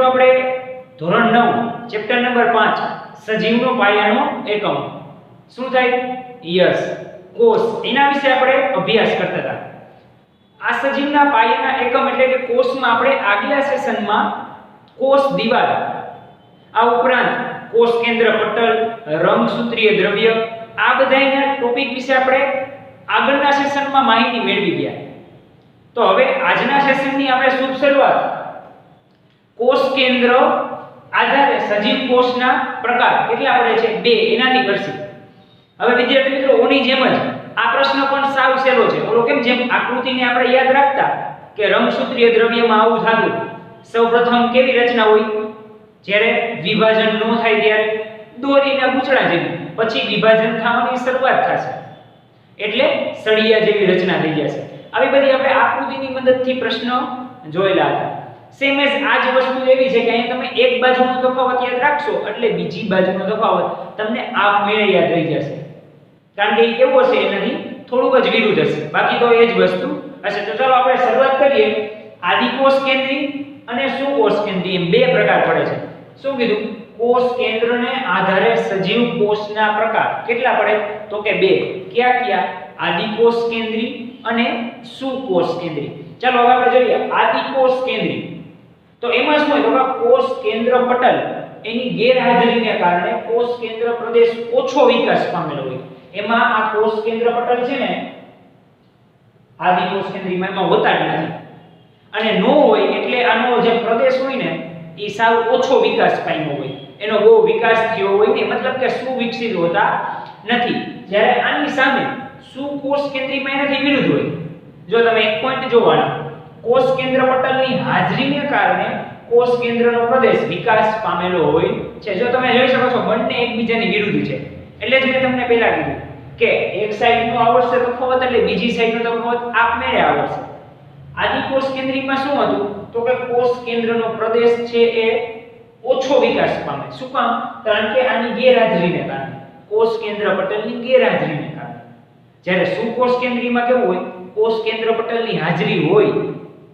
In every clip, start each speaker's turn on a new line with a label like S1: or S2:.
S1: મિત્રો આપણે ધોરણ 9 ચેપ્ટર નંબર 5 સજીવનો પાયાનો એકમ શું થાય? યસ, કોષ. એના વિશે આપણે અભ્યાસ કરતા હતા. આ સજીવના પાયાના એકમ એટલે કે કોષમાં આપણે આગલા સેશનમાં કોષ દિવાલ, આ ઉપરાંત કોષ કેન્દ્ર પટલ, રંગસૂત્રીય દ્રવ્ય, આ બધાના ટોપિક વિશે આપણે આગળના સેશનમાં માહિતી મેળવી ગયા. તો હવે આજના સેશનની આપણે શુભ શરૂઆત કોષ કેન્દ્ર આધારે સજીવ કોષના પ્રકાર કેટલા પડે છે? 2, એનાથી કરશું. હવે વિદ્યાર્થી મિત્રો, ઓની જેમ જ આ પ્રશ્ન પણ સાવ સહેલો છે. ઓલો કેમ જેમ આકૃતિને આપણે યાદ રાખતા કે રંગસૂત્રીય દ્રવ્યમાં આવું થતું, સૌપ્રથમ કેવી રચના હોય? જ્યારે વિભાજન ન થાય ત્યારે દોરીના ગૂંચળા જેવી, પછી વિભાજન થવાની શરૂઆત થશે એટલે સળિયા જેવી રચના થઈ જશે. આવી બધી આપણે આકૃતિની મદદથી પ્રશ્ન જોયેલા હતા. સેમ એઝ આ જ વસ્તુ એવી છે કે અહીં તમે એક બાજુનો તફાવત યાદ રાખશો એટલે બીજી બાજુનો તફાવત તમને આપમેળે યાદ રહી જશે, કારણ કે એ કેવો છે એનાથી થોડુંક જ વિરુદ્ધ હશે, બાકી તો એ જ વસ્તુ હશે. તો ચાલો આપણે શરૂઆત કરીએ. આદિકોષ કેન્દ્રી અને સુકોષ કેન્દ્રી એમ 2 પ્રકાર પડે છે. શું કીધું? કોષ કેન્દ્રને આધારે સજીવ કોષના પ્રકાર કેટલા પડે? તો કે 2. કયા કયા? આદિકોષ કેન્દ્રી અને સુકોષ કેન્દ્રી. ચાલો હવે આપણે જોઈએ આદિકોષ કેન્દ્રી. તો એમાં શું હોય? તો કોષ કેન્દ્ર પટલ એની ગેરહાજરીને કારણે કોષ કેન્દ્ર પ્રદેશ ઓછો વિકાસ પામેલો હોય. એમાં આ કોષ કેન્દ્ર પટલ છે ને આદિકોષ કેન્દ્રીમાં એમાં હોતા જ નથી, અને નો હોય એટલે આનો જે પ્રદેશ હોય ને એ સાવ ઓછો વિકાસ પામ્યો હોય, એનો બહુ વિકાસ થયો હોય ને, મતલબ કે સુવિકસિત હોતા નથી. જ્યારે આની સામે સુકોષ કેન્દ્રીમાં એનાથી વિરુદ્ધ હોય. જો તમે એક પોઈન્ટ જોવાનો, કોષ કેન્દ્ર પટલની હાજરીને કારણે કોષ કેન્દ્રનો પ્રદેશ વિકાસ પામેલો હોય છે. જો તમે જોઈ શકો છો બંને એકબીજાની વિરુદ્ધ છે. એટલે જ મેં તમને પહેલા કીધું કે એક સાઈડનો આવડશે તફાવત એટલે બીજી સાઈડનો તફાવત આપમેળે આવડશે. આદિકોષ કેન્દ્રીમાં શું હતું? તો કે કોષ કેન્દ્રનો પ્રદેશ છે એ ઓછો વિકાસ પામે. શું કામ? કારણ કે આની ગેરહાજરીને કારણે, કોષ કેન્દ્ર પટલની ગેરહાજરીને કારણે. જ્યારે સુકોષ કેન્દ્રીમાં કેવું હોય? કોષ કેન્દ્ર પટલની હાજરી હોય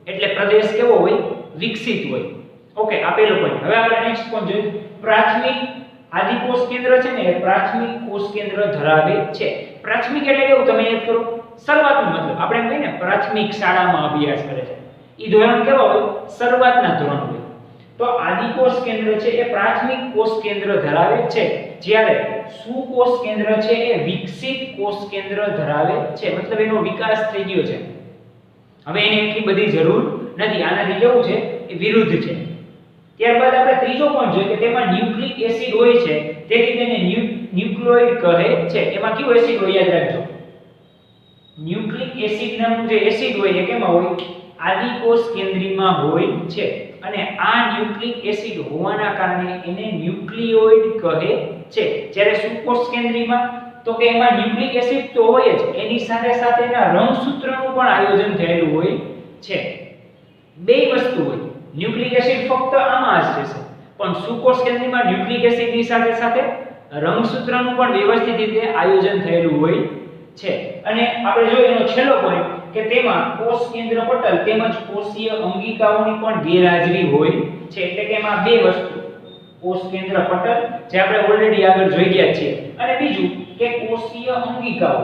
S1: એટલે પ્રદેશ કેવો હોય? વિકસિત હોય. ઓકે, આ પહેલો પોઈન્ટ. હવે આપણે નેક્સ્ટ પોઈન્ટ જોઈએ. પ્રાથમિક આદિકોષ કેન્દ્ર છે ને એ પ્રાથમિક કોષ કેન્દ્ર ધરાવે છે. પ્રાથમિક એટલે કેવું? તમે યાદ કરો, શરૂઆતનો મતલબ. આપણે એમ કહીએ ને પ્રાથમિક શાળામાં અભ્યાસ કરે છે, ઈ ધોરણ કેવો હોય? શરૂઆતના ધોરણ હોય. તો આદિકોષ કેન્દ્ર છે એ પ્રાથમિક કોષ કેન્દ્ર ધરાવે છે, જ્યારે સુકોષ કેન્દ્ર છે એ વિકસિત કોષ કેન્દ્ર ધરાવે છે, મતલબ એનો વિકાસ થઈ ગયો છે. હવે એને એટલી બધી જરૂર નથી, આનાથી કેવું છે? એ વિરુદ્ધ છે. ત્યારબાદ આપણે ત્રીજો પોઈન્ટ જોઈએ કે તેમાં ન્યુક્લિક એસિડ હોય છે, તેથી તેને ન્યુક્લિયોઇડ કહે છે. એમાં કયું એસિડ હોય? યાદ રાખજો, ન્યુક્લિક એસિડ નામનું જે એસિડ હોય એ કેમાં હોય? આદિકોષ કેન્દ્રીમાં હોય છે, અને આ ન્યુક્લિક એસિડ હોવાના કારણે એને ન્યુક્લિયોઇડ કહે છે. જ્યારે સુકોષ કેન્દ્રીમાં તો કે એમાં ન્યુક્લિક એસિડ તો હોય જ, એની સાથે સાથે એના રંગસૂત્રનું પણ આયોજન થયેલું હોય છે. 2 વસ્તુ હોય. ન્યુક્લિક એસિડ ફક્ત આમાં જ રહેશે, પણ સુકોષ કેન્દ્રીમાં ન્યુક્લિક એસિડની સાથે સાથે રંગસૂત્રનું પણ વ્યવસ્થિત રીતે આયોજન થયેલું હોય છે. અને આપણે જોઈએ એનો છેલ્લો પોઈન્ટ કે તેમાં કોષ કેન્દ્ર પટલ તેમજ કોષીય અંગિકાઓની પણ ગેરહાજરી હોય છે. એટલે કે એમાં 2 વસ્તુ, કોષ કેન્દ્ર પટલ જે આપણે ઓલરેડી આગળ જોઈ ગયા છીએ, અને બીજું કે કોષીય અંગિકાઓ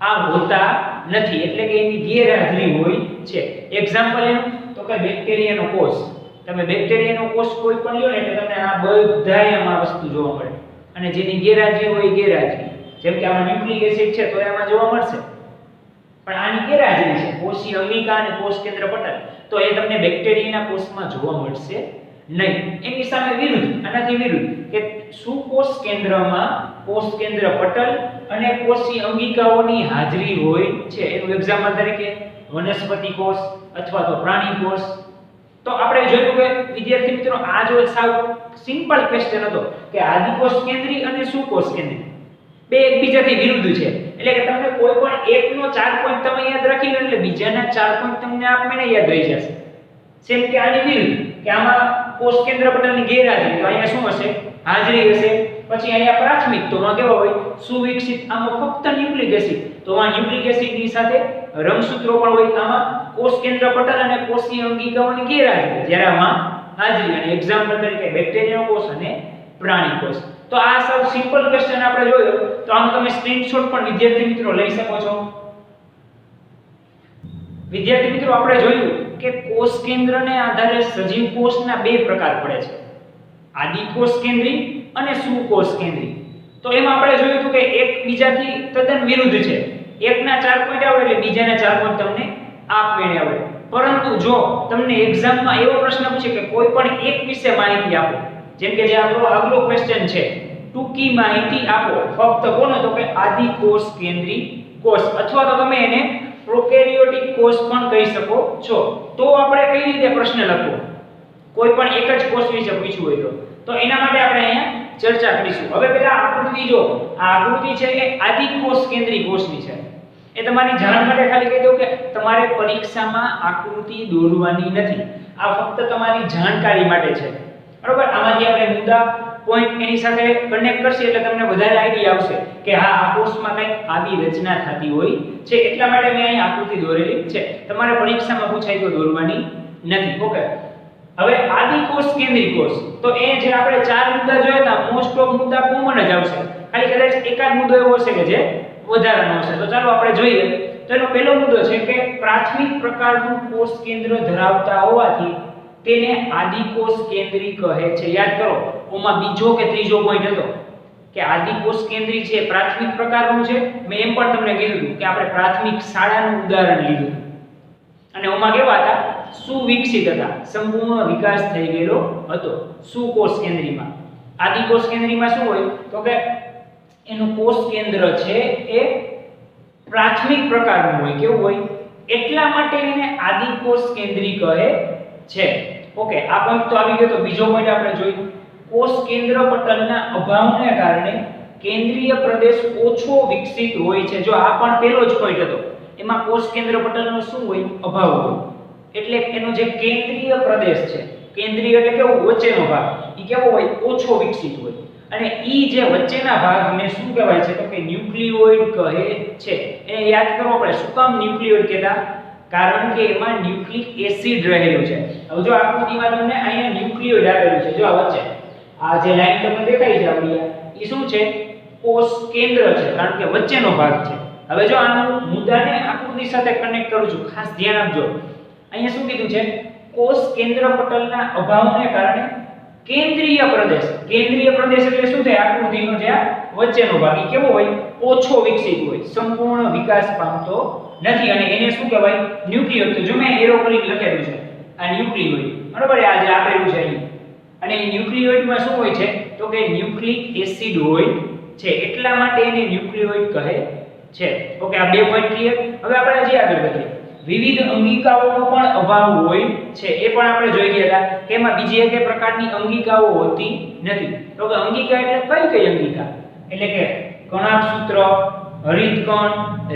S1: આ હોતા નથી, એટલે કે એની ગેરહાજરી હોય છે. એક્ઝામ્પલ એનું તો કે બેક્ટેરિયાનો કોષ. તમે બેક્ટેરિયાનો કોષ કોઈ પણ લ્યો ને એટલે તમને આ બધાયમાં વસ્તુ જોવા મળે, અને જેની ગેરહાજરી હોય ગેરહાજરી. જેમ કે આમાં ન્યુક્લિક એસિડ છે તો એમાં જોવા મળશે, પણ આની ગેરહાજરી છે કોષીય અંગિકા અને કોષ કેન્દ્ર પટલ, તો એ તમને બેક્ટેરિયાના કોષમાં જોવા મળશે નહીં. એની સામે વિરુદ્ધ, આનાથી વિરુદ્ધ કે સુકોષ કેન્દ્રમાં કોષ કેન્દ્ર પટલ અને કોષીય અંગિકાઓની હાજરી હોય છે. એનું એક્ઝામ્પલ તરીકે વનસ્પતિ કોષ અથવા તો પ્રાણી કોષ. તો આપણે જોયું કે વિદ્યાર્થી મિત્રો, આ જો સાવ સિમ્પલ ક્વેશ્ચન હતો કે આદિકોષ કેન્દ્રી અને સુકોષ કેન્દ્રી 2 એકબીજાથી વિરુદ્ધ છે, એટલે કે તમને કોઈ પણ એકનો 4 પોઈન્ટ તમે યાદ રાખી લો એટલે બીજાના 4 પોઈન્ટ તમને આપમેળે યાદ રહી જશે. સેમ કે આની વિરુદ્ધ કે આમાં કોષ કેન્દ્ર પટલની ગેરહાજરી, તો અહીંયા શું હશે? હાજરી હશે. પછી અહીંયા પ્રાથમિક, તો માં કેવો હોય? સુવિકસિત. આમાં ફક્ત ન્યુક્લિક એસિડ, તો આ ન્યુક્લિક એસિડની સાથે રંગસૂત્રો પણ હોય. આમાં કોષ કેન્દ્ર પટલ અને કોષીય અંગિકાઓની ગેરહાજરી, જ્યારે આમાં હાજરી, અને એક્ઝામ્પલ તરીકે બેક્ટેરિયાનો કોષ અને પ્રાણી કોષ. તો આ સૌ સિમ્પલ ક્વેશ્ચન આપણે જોયો, તો આનો તમે સ્ક્રીનશોટ પણ વિદ્યાર્થી મિત્રો લઈ શકો છો. વિદ્યાર્થી મિત્રો આપણે જોયું કે કોષ કેન્દ્રને આધારે સજીવ કોષના બે પ્રકાર પડે છે, આદિ કોષ કેન્દ્રી અને સુકોષ કેન્દ્રી. તો એમાં આપણે જોયું હતું કે એકબીજાથી તદ્દન વિરુદ્ધ છે. એકના 4 પોઈન્ટ આવે એટલે બીજાના 4 પોઈન્ટ તમને આપમેળે આવે. પરંતુ જો તમને એક્ઝામમાં એવો પ્રશ્ન પૂછે કે કોઈ પણ એક વિશે માહિતી આપો, જેમ કે જે આપણો આગલો ક્વેશ્ચન છે, ટૂંકી માહિતી આપો ફક્ત કોનો, તો કે આદિ કોષ કેન્દ્રી કોષ, અથવા તો તમે એને પ્રોકેરિયોટિક કોષ પણ કહી શકો છો. તો આપણે કઈ રીતે પ્રશ્ન લખવો, કોઈ પણ એક જ કોષ વિશે પૂછ્યું હોય તો એના માટે આપણે અહીંયા ચર્ચા કરીશું. હવે પહેલા આકૃતિ જો, આ આકૃતિ છે એ આદિ કોષ કેન્દ્રી કોષની છે. એ તમારી જાણ માટે ખાલી કહી દઉં કે તમારે પરીક્ષામાં આકૃતિ દોરવાની નથી, આ ફક્ત તમારી જાણકારી માટે છે, બરોબર. આમાંથી આપણે મુદ્દા પોઈન્ટ એની સાથે કનેક્ટ કરશી એટલે તમને વધારે આઈડિયા આવશે કે હા આ કોષમાં કંઈક આવી રચના થતી હોય છે. એટલા માટે મેં અહીં આકૃતિ દોરેલી છે. તમારે પરીક્ષામાં પૂછાય તો દોરવાની નથી. ઓકે, હવે આદિ કોષ કેન્દ્રી કોષ, તો એ જે આપણે 4 મુદ્દા જોયા હતા, મોસ્ટ ઓફ મુદ્દા કોમન જ આવશે, ખાલી કદાચ એકાદ મુદ્દો એવો હશે કે જે વધારાનો હશે. તો ચાલો આપણે જોઈએ. તો એનો પહેલો મુદ્દો છે કે પ્રાથમિક પ્રકારનું કોષ કેન્દ્ર ધરાવતા હોવાથી તેને આદિ કોષ કેન્દ્રી કહે છે. યાદ કરો, ઓમાં બીજો કે ત્રીજો પોઈન્ટ હતો કે આદિ કોષ કેન્દ્રી છે પ્રાથમિક પ્રકારનું છે. મેં એમ પણ તમને કીધું હતું કે આપણે પ્રાથમિક શાળાનું ઉદાહરણ લીધું અને ઓમાં કેવા હતા, સુવિકસિત હતા, સંપૂર્ણ વિકાસ થઈ ગયેલો હતો. સુકોષ કેન્દ્રીમાં, આદિ કોષ કેન્દ્રીમાં શું હોય તો કે એનું કોષ કેન્દ્ર છે એ પ્રાથમિક પ્રકારનું હોય. કેવું હોય? એટલા માટે એને આદિ કોષ કેન્દ્રી કહે છે. ઓકે, આ પોઈન્ટ તો આવી ગયો. તો બીજો પોઈન્ટ આપણે જોઈએ, કોષ કેન્દ્ર પટલના અભાવને કારણે કેન્દ્રીય પ્રદેશ ઓછો વિકસિત હોય છે. જો આ પણ પહેલો જ પોઈન્ટ હતો, એમાં કોષ કેન્દ્ર પટલનો શું હોય? અભાવ હોય. એટલે એનો જે કેન્દ્રીય પ્રદેશ છે, કેન્દ્રીય એટલે કેવો? વચ્ચેનો ભાગ, ઈ કેવો હોય? ઓછો વિકસિત હોય. અને ઈ જે વચ્ચેના ભાગને શું કહેવાય છે તો કે ન્યુક્લિયોઇડ કહે છે. એને યાદ કરો આપણે, શું કામ ન્યુક્લિયોઇડ કહેતા? કારણ કે એમાં ન્યુક્લિક એસિડ રહેલું છે. હવે જો આકૃતિમાં તમને અહીંયા ન્યુક્લિયોઇડ આપેલું છે, જો આ વચ્ચે આ જે લાઈન તમને દેખાય છે આપણી, ઈ શું છે? કોષ કેન્દ્ર છે, કારણ કે વચ્ચેનો ભાગ છે. હવે જો આનું મુદ્દાને આકૃતિ સાથે કનેક્ટ કરું છું, ખાસ ધ્યાન આપજો. અહીંયા શું કીધું છે? કોષ કેન્દ્ર પટલના અભાવને કારણે કેન્દ્રીય પ્રદેશ, કેન્દ્રીય પ્રદેશ એટલે શું થાય? આકૃતિનો જે આ વચ્ચેનો ભાગ, ઈ કેવો હોય? ઓછો વિકસિત હોય, સંપૂર્ણ વિકાસ પામતો નથી. અને એને શું કહેવાય? ન્યુક્લિયોઇડ. તો જો મેં એરો કરીને લખેલું છે, આ ન્યુક્લિયોઇડ, બરોબર? આ જે આપેલું છે અહીં. અને એ ન્યુક્લિયોઇડમાં શું હોય છે તો કે ન્યુક્લિક એસિડ હોય છે, એટલા માટે એને ન્યુક્લિયોઇડ કહે છે. ઓકે, આ બે પોઈન્ટ ક્લિયર. હવે આપણે હજી આગળ વધીએ. વિવિધ અંગિકાઓનો પણ અભાવ હોય છે, એ પણ આપણે જોઈ ગયા હતા કે એમાં બીજી એક પ્રકારની અંગિકાઓ હોતી નથી. તો કે અંગિકા એટલે કઈ અંગિકા? એટલે કે કણાભસૂત્ર, હરિતકણ,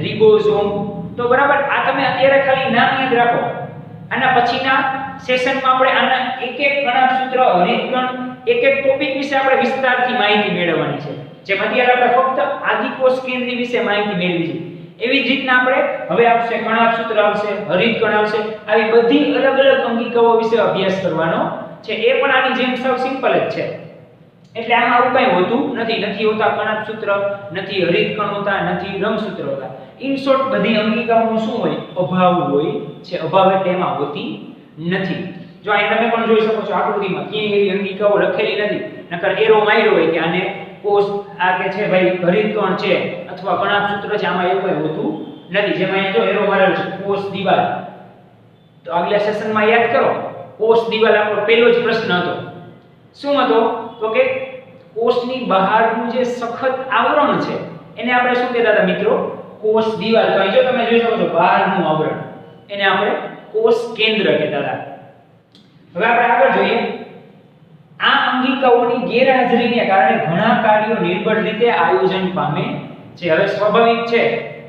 S1: રિબોઝોમ. તો બરાબર, આ તમે અત્યારે ખાલી નામ યાદ રાખો. આના પછીના સેશનમાં આપણે આના એક એક કણાભસૂત્ર, હરિતકણ, એક એક ટોપિક વિશે આપણે વિસ્તારથી માહિતી મેળવવાની છે. જેમ અત્યારે આપણે ફક્ત આદિ કોષ કેન્દ્રી વિશે માહિતી મેળવી છે, એવી જ રીતના આપણે હવે આવશે કણાભસૂત્ર આવશે, હરિતકણ આવશે, આવી બધી અલગ અલગ અંગિકાઓ વિશે અભ્યાસ કરવાનો છે. એ પણ આની જેમ સાવ સિમ્પલ જ છે. એટલે આમાં આવું કંઈ હોતું નથી. નથી હોતા કણાભસૂત્ર, નથી હરિતકણ હોતા, નથી રંગસૂત્ર હોતા. ઇન શોર્ટ બધી અંગિકાઓનો શું હોય? અભાવ હોય છે. અભાવ એટલે એમાં હોતી નથી. જો અહીં તમે પણ જોઈ શકો છો આકૃતિમાં, ક્યાંય એવી અંગિકાઓ લખેલી નથી. નકર એરો માર્યો હોય કે આને કોષ આ કે છે ભાઈ હરિતકણ છે અથવા કણાભસૂત્ર છે, આમાં એવું કંઈ હોતું નથી. જેમાં અહીંયા જો એરો મારેલો છે, કોષ દિવાલ. તો આગલા સેશનમાં યાદ કરો, કોષ દિવાલ આપણો પહેલો જ પ્રશ્ન હતો. શું હતો તો કે કોષની બહારનું જે સખત આવરણ છે એને આપણે શું કહેતા હતા મિત્રો? કોષ દિવાલ. તો અહીં જો તમે જોઈ શકો છો બહારનું આવરણ, એને આપણે કોષ કેન્દ્ર કહેતા હતા. હવે આપણે આગળ જોઈએ. આ અંગિકાઓની ગેરહાજરીને કારણે ઘણા કાર્યો નિર્બળ રીતે આયોજન પામે છે. હવે સ્વાભાવિક છે,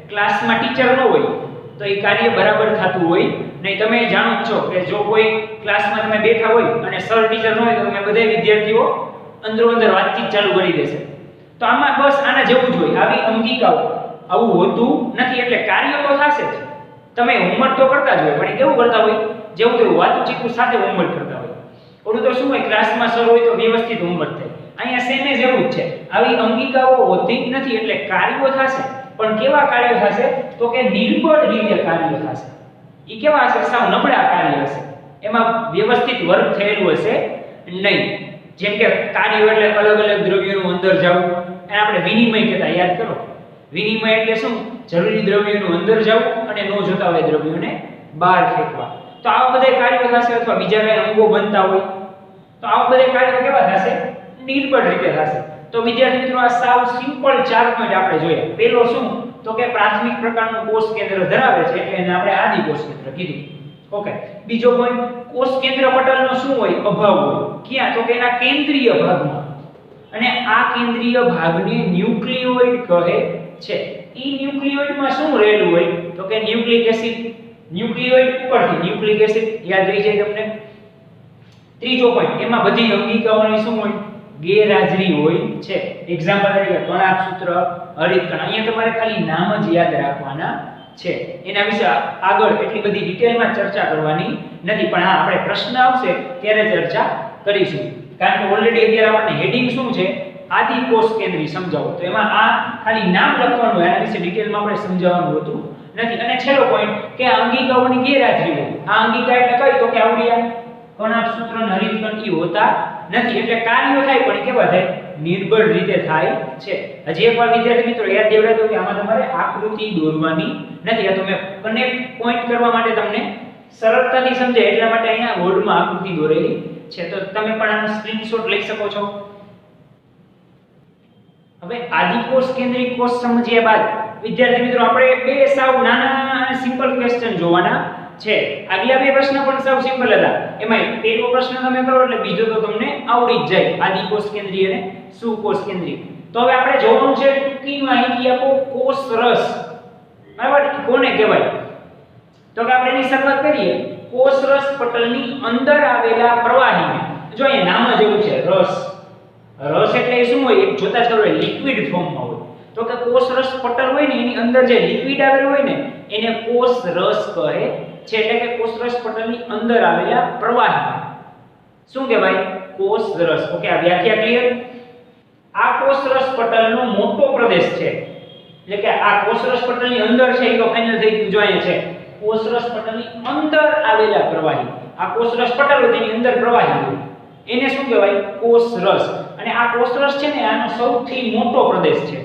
S1: ક્લાસમાં ટીચર ન હોય તો એ કાર્ય બરાબર થતું હોય નહીં. તમે જાણો જ છો કે જો કોઈ ક્લાસમાં તમે બેઠા હોય અને સર ટીચર ન હોય તો તમે બધા વિદ્યાર્થીઓ અંદરો અંદર વાતચીત ચાલુ કરી દેશે. તો આમાં બસ આના જેવું જ હોય. આવી અંગિકાઓ આવું હોતું નથી. એટલે કાર્ય તો થશે જ, તમે હોમવર્ક તો કરતા જ હોય, પણ એ કેવું કરતા હોય? જેવું તેવું વાતચીત સાથે હોમવર્ક કરતા હોય. ઓલું તો શું હોય, ક્લાસમાં સર હોય તો વ્યવસ્થિત હોમવર્ક થાય. અહીંયા સેમ જ એવું જ છે. આવી અંગિકાઓ હોતી નથી એટલે કાર્યો થશે, પણ કેવા કાર્યો થશે તો કે નિર્બળ રીતે કાર્યો થશે. ઈ કેવા હશે? સાવ નબળા કાર્ય હશે, એમાં વ્યવસ્થિત વર્ક થયેલું હશે નહીં. જેમ કે કાર્યો એટલે અલગ અલગ દ્રવ્યોનું અંદર જવું, એને આપણે વિનિમય કહેતા, યાદ કરો. વિનિમય એટલે શું? જરૂરી દ્રવ્યોનું અંદર જવું અને ન જોતા હોય દ્રવ્યોને બહાર ફેંકવા. તો આવા બધા કાર્યો થશે, અથવા બીજા કઈ અંગો બનતા હોય તો આવા બધા કાર્યો કેવા થશે? નિર્બળ રીતે થશે. તો વિદ્યાર્થી મિત્રો, આ સાવ સિમ્પલ 4 પોઈન્ટ આપણે જોયા. પહેલો શું તો કે પ્રાથમિક પ્રકારનું કોષ કેન્દ્ર ધરાવે છે એટલે એને આપણે આદિ કોષ કેન્દ્ર કીધું. ઓકે. બીજો પોઈન્ટ, કોષ કેન્દ્ર પટલનો શું હોય? અભાવ હોય. ક્યાં? તો કે એના કેન્દ્રીય ભાગમાં. અને આ કેન્દ્રીય ભાગને ન્યુક્લિયોઇડ કહે છે. ઈ ન્યુક્લિયોઇડમાં શું રહેલું હોય તો કે ન્યુક્લિક એસિડ. ન્યુક્લિયોઇડ ઉપરથી ન્યુક્લિક એસિડ યાદ રહી જાય તમને. ત્રીજો પોઈન્ટ, એમાં બધી અંગિકાઓની શું હોય? ગેરહાજરી હોય છે. એક્ઝામ્પલ તરીકે કણાક્ષસૂત્ર, હરિતકણ. અહીંયા તમારે ખાલી નામ જ યાદ રાખવાના છે, એના વિશે આગળ એટલી બધી ડિટેલમાં ચર્ચા કરવાની નથી. પણ હા, આપણે પ્રશ્ન આવશે ત્યારે ચર્ચા કરીશું, કારણ કે ઓલરેડી અત્યારે આપણને હેડિંગ શું છે? આદિ કોષ કેન્દ્રી સમજાવો. તો એમાં આ ખાલી નામ લખવાનું, એના વિશે ડિટેલમાં આપણે સમજાવવાનું હોતું નથી. અને છેલ્લો પોઈન્ટ કે અંગિકાઓની ગેરહાજરી હોય. આ અંગિકા એટલે કઈ? તો કે આવડિયા, કણાક્ષસૂત્ર અને હરિતકણ ઈ હોતા નથી. એટલે કાર્યો થાય પણ કેવા થાય? નિર્બળ રીતે થાય છે. હજી એકવાર વિદ્યાર્થી મિત્રો યાદ દેવડાવી દઉં કે આમાં તમારે આકૃતિ દોરવાની નથી. આ તો મેં કનેક્ટ પોઈન્ટ કરવા માટે તમને સરળતાથી સમજાય એટલા માટે અહીંયા બોર્ડમાં આકૃતિ દોરેલી છે. તો તમે પણ આનો સ્ક્રીનશોટ લઈ શકો છો. હવે આદિકોષ કેન્દ્રિક કોષ સમજ્યા બાદ વિદ્યાર્થી મિત્રો આપણે બે સાવ નાના અને સિમ્પલ ક્વેશ્ચન જોવાના છે. આગલા બે પ્રશ્ન પણ સાવ સિમ્પલ હતા. એમાં પહેલો પ્રશ્ન તમે કરો એટલે બીજો તો તમને આવડી જ જાય, આદિકોષ કેન્દ્રીય અને સુકોષ કેન્દ્રીય. તો હવે આપણે જોવાનું છે ટૂંકી માહિતી આપો. કોષ રસ બરાબર કોને કહેવાય? તો કે આપણે એની શરૂઆત કરીએ. કોષ રસ પટલની અંદર આવેલા પ્રવાહીને, જો અહીંયા નામ જ એવું છે રસ. રસ એટલે શું હોય? એક જોતા જ ખબર લિક્વિડ ફોર્મમાં હોય. તો કે કોષ રસ પટલ હોય ને એની અંદર જે લિક્વિડ આવેલું હોય ને એને કોષ રસ કહે છે. એટલે કે કોષ રસ પટલની અંદર આવેલા પ્રવાહી શું કહેવાય? કોષ રસ. ઓકે, આ વ્યાખ્યા ક્લિયર? આ કોષ રસ પટલનો મોટો પ્રદેશ છે. એટલે કે આ કોષ રસ પટલની અંદર છે એ તો ફાઇનલ થઈ ગયું. જો અહીંયા છે કોષ રસ પટલની અંદર આવેલા પ્રવાહી. આ કોષ રસ પટલ હોય તેની અંદર પ્રવાહી હોય એને શું કહેવાય? કોષ રસ. અને આ કોષ રસ છે ને આનો સૌથી મોટો પ્રદેશ છે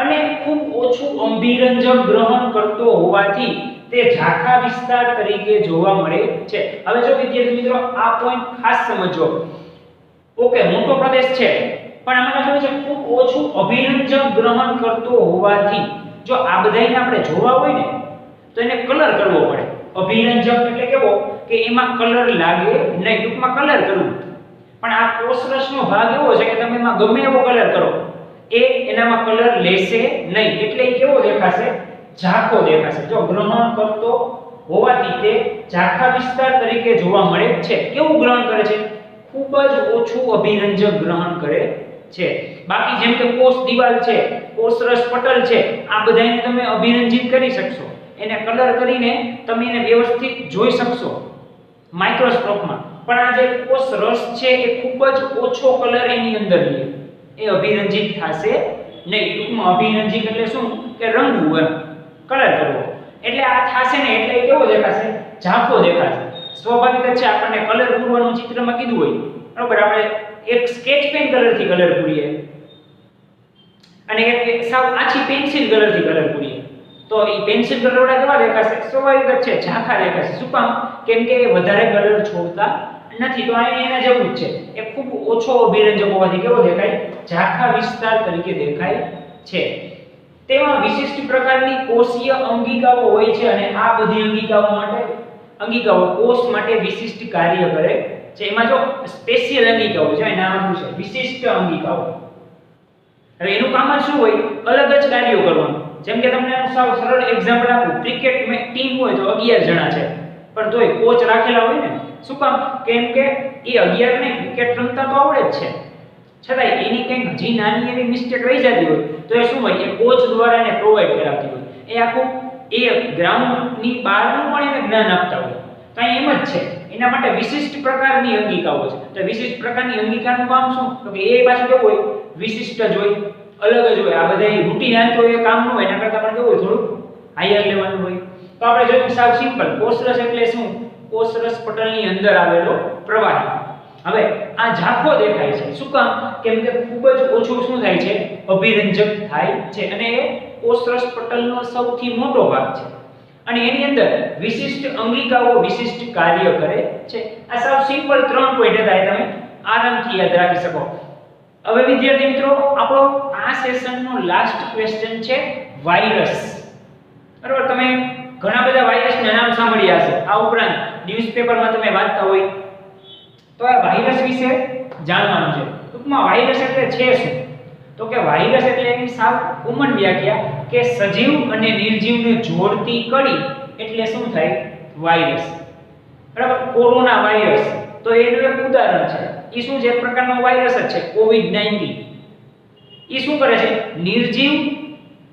S1: અને ખૂબ ઓછું અભિરંજક ગ્રહણ કરતો હોવાથી તે ઝાંખા વિસ્તાર તરીકે જોવા મળે છે. હવે જો વિદ્યાર્થી મિત્રો આ પોઈન્ટ ખાસ સમજો. ઓકે, મોટો પ્રદેશ છે પણ આમાં શું છે? ખૂબ ઓછું અભિરંજક ગ્રહણ કરતો હોવાથી. જો આ બધાને આપણે જોવા હોય ને તો એને કલર કરવો પડે. અભિરંજક એટલે કેવો? કે એમાં કલર લાગે નહીં, ટૂંકમાં કલર કરવું. પણ આ કોષરસનો ભાગ એવો છે કે તમે એમાં ગમે એવો કલર કરો એનામાં કલર લેશે નહીં. એટલે એ કેવો દેખાશે? ઝાંખો દેખાશે. જો ગ્રહણ કરતો હોવાથી તે ઝાંખા વિસ્તાર તરીકે જોવા મળે છે. કેવું ગ્રહણ કરે છે? ખૂબ જ ઓછું અભિરંજક ગ્રહણ કરે છે. બાકી જેમ કે કોષ દિવાલ છે, કોષરસ પટલ છે, આ બધાને તમે અભિરંજિત કરી શકશો. એને કલર કરીને તમે એને વ્યવસ્થિત જોઈ શકશો માઇક્રોસ્કોપમાં. પણ આ જે કોષરસ છે એ ખૂબ જ ઓછો કલર એની અંદર લે, એ અભિરંજિત થશે નહીં. ટૂંકમાં અભિરંજિત એટલે શું? કે રંગવું, એમ કલર કરવો. એટલે આ થશે ને એટલે કેવો દેખાશે? ઝાંખો દેખાશે. સ્વાભાવિક જ છે, આપણને કલર પૂરવાનું ચિત્રમાં કીધું હોય બરાબર, આપણે એક સ્કેચ પેન કલરથી કલર પૂરીએ અને એક સાવ આછી પેન્સિલ કલરથી કલર પૂરીએ તો એ પેન્સિલ કલર વડા કેવા દેખાશે? સ્વાભાવિક જ છે, ઝાંખા દેખાશે. શું કામ? કેમ કે વધારે કલર છોડતા નથી. તો આ એના જેવું જ છે. એ ખૂબ ઓછો અભિરંજક હોવાથી કેવો દેખાય? ઝાંખા વિસ્તાર તરીકે દેખાય છે. તેમાં વિશિષ્ટ પ્રકારની કોષીય અંગિકાઓ હોય છે અને આ બધી અંગિકાઓ કોષ માટે વિશિષ્ટ કાર્ય કરે છે. એમાં જો સ્પેશિયલ અંગિકાઓ છે, એના નામ શું છે? વિશિષ્ટ અંગિકાઓ. હવે એનું કામ શું હોય? અલગ જ કાર્યો કરવાનું. જેમ કે તમને સાવ સરળ એક્ઝામ્પલ આપું. ક્રિકેટ ટીમ હોય તો 11 જણા છે પણ તોય કોચ રાખેલા હોય ને. શું કામ? કેમ કે એ 11 ને ક્રિકેટ રમતા તો આવડે જ છે, છતાંય એની કંઈક હજી નાની એવી મિસ્ટેક રહી જતી હોય તો એ શું હોય? એ કોચ દ્વારા એને પ્રોવાઈડ કરાવતી હોય. એ આખું એ ગ્રાઉન્ડની બહારનું પણ એને જ્ઞાન આપતા હોય. તો અહીં એમ જ છે, એના માટે વિશિષ્ટ પ્રકારની અંગિકાઓ છે. તો વિશિષ્ટ પ્રકારની અંગિકાનું કામ શું? તો કે એ પાછું કેવું હોય? વિશિષ્ટ જ હોય, અલગ જ હોય. આ બધા રૂટીન હાલતો એ કામ ન હોય, એના કરતાં પણ કેવું હોય? થોડું હાયર લેવલનું હોય. તો આપણે જોયું સાવ સિમ્પલ. કોષરસ એટલે શું? કોષરસ પટલની અંદર આવેલો પ્રવાહી. હવે આ ઝાંખો દેખાય છે. શું કામ? કેમ કે ખૂબ જ ઓછું શું થાય છે? અભિરંજક થાય છે. અને એ કોષરસ પટલનો સૌથી મોટો ભાગ છે. અને એની અંદર વિશિષ્ટ અંગિકાઓ વિશિષ્ટ કાર્ય કરે છે. આ સાવ સિમ્પલ 3 પોઈન્ટ હતા, એ તમે આરામથી યાદ રાખી શકો. હવે વિદ્યાર્થી મિત્રો, આપણો આ સેશનનો લાસ્ટ ક્વેશ્ચન છે વાયરસ. બરાબર, તમે ઘણા બધા વાયરસના નામ સાંભળ્યા હશે. આ ઉપરાંત ન્યૂઝપેપરમાં તમે વાંચતા હોય તો આ વાયરસ વિશે જાણવાનું છે. ટૂંકમાં વાયરસ એટલે છે શું? તો કે વાયરસ એટલે એની સાવ કોમન વ્યાખ્યા કે સજીવ અને નિર્જીવને જોડતી કડી એટલે શું થાય? વાયરસ. બરાબર, કોરોના વાયરસ તો એનું એક ઉદાહરણ છે. એ શું છે? એક પ્રકારનો વાયરસ જ છે, કોવિડ-19. એ શું કરે છે? નિર્જીવ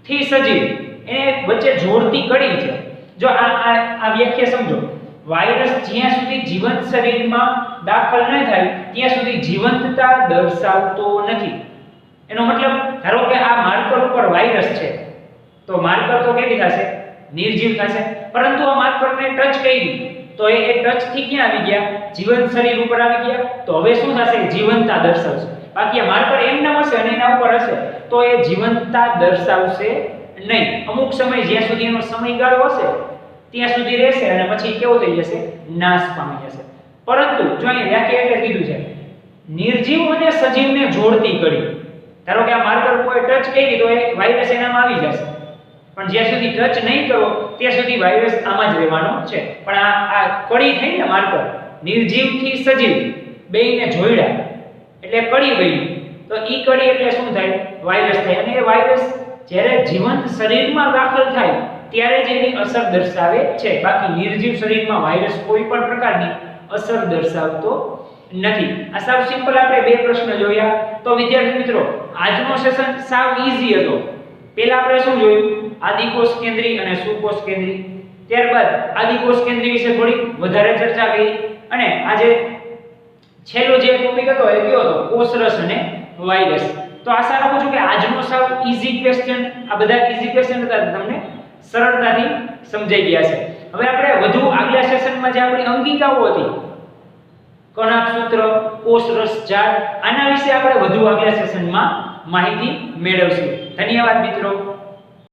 S1: થી સજીવ એને વચ્ચે જોડતી કડી છે. જો આ વ્યાખ્યા સમજો. વાયરસ જ્યાં સુધી જીવંત શરીરમાં દાખલ ન થાય ત્યાં સુધી જીવંતતા દર્શાવતો નથી. એનો મતલબ, ધારો કે આ માર્કર ઉપર વાયરસ છે, તો માર્કર તો કેવી થશે? નિર્જીવ થશે. પરંતુ આ માર્કરને ટચ કરી તો એ ટચ થી ક્યાં આવી ગયા? જીવંત શરીર ઉપર આવી ગયા. તો હવે શું થશે? જીવંતતા દર્શાવશે. બાકી આ માર્કર એમનામ હશે અને એના ઉપર હશે તો એ જીવંતતા દર્શાવશે નહીં. અમુક સમય જ્યાં સુધી એનો સમયગાળો હશે ત્યાં સુધી રહેશે અને પછી કેવો થઈ જશે? નાશ પામી જશે. પરંતુ જો અહીં વ્યાખ્યા એટલે કીધું છે નિર્જીવ અને સજીવને જોડતી કડી. ધારો કે આ માર્કર કોઈ ટચ કરી તો એ વાયરસ એનામાં આવી જશે. પણ જ્યાં સુધી ટચ નહીં કરો ત્યાં સુધી વાયરસ આમાં જ રહેવાનો છે. પણ આ કડી થઈ ને માર્કર, નિર્જીવ થી સજીવ બેયને જોડ્યા એટલે કડી બની. તો ઈ કડી એટલે શું થાય? વાયરસ થાય. અને એ વાયરસ જ્યારે જીવંત શરીરમાં દાખલ થાય ત્યારે જ એની અસર દર્શાવે છે. બાકી નિર્જીવ શરીરમાં વાયરસ કોઈ પણ પ્રકારની અસર દર્શાવતો નથી. આ સાવ સિમ્પલ આપણે બે પ્રશ્ન જોયા. તો વિદ્યાર્થી મિત્રો, આજનો સેશન સાવ ઈઝી હતો. પહેલા આપણે શું જોયું? આદિકોષ કેન્દ્રી અને સુકોષ કેન્દ્રી. ત્યારબાદ આદિકોષ કેન્દ્રી વિશે થોડી વધારે ચર્ચા કરી. અને આજે છેલ્લો જે ટોપિક હતો એ કયો હતો? કોષરસ અને વાયરસ. તો આશા રાખું છું કે આજનો સાવ ઈઝી ક્વેશ્ચન, આ બધા ઈઝી ક્વેશ્ચન હતા તમને સરળતાથી સમજાઈ ગયા છે. હવે આપણે વધુ આગલા સેશનમાં જે આપણી અંગિકાઓ હતી, કણાક સૂત્ર, કોષરસ જાળ, આના વિશે આપણે વધુ આગલા સેશનમાં માહિતી મેળવશું. ધન્યવાદ મિત્રો.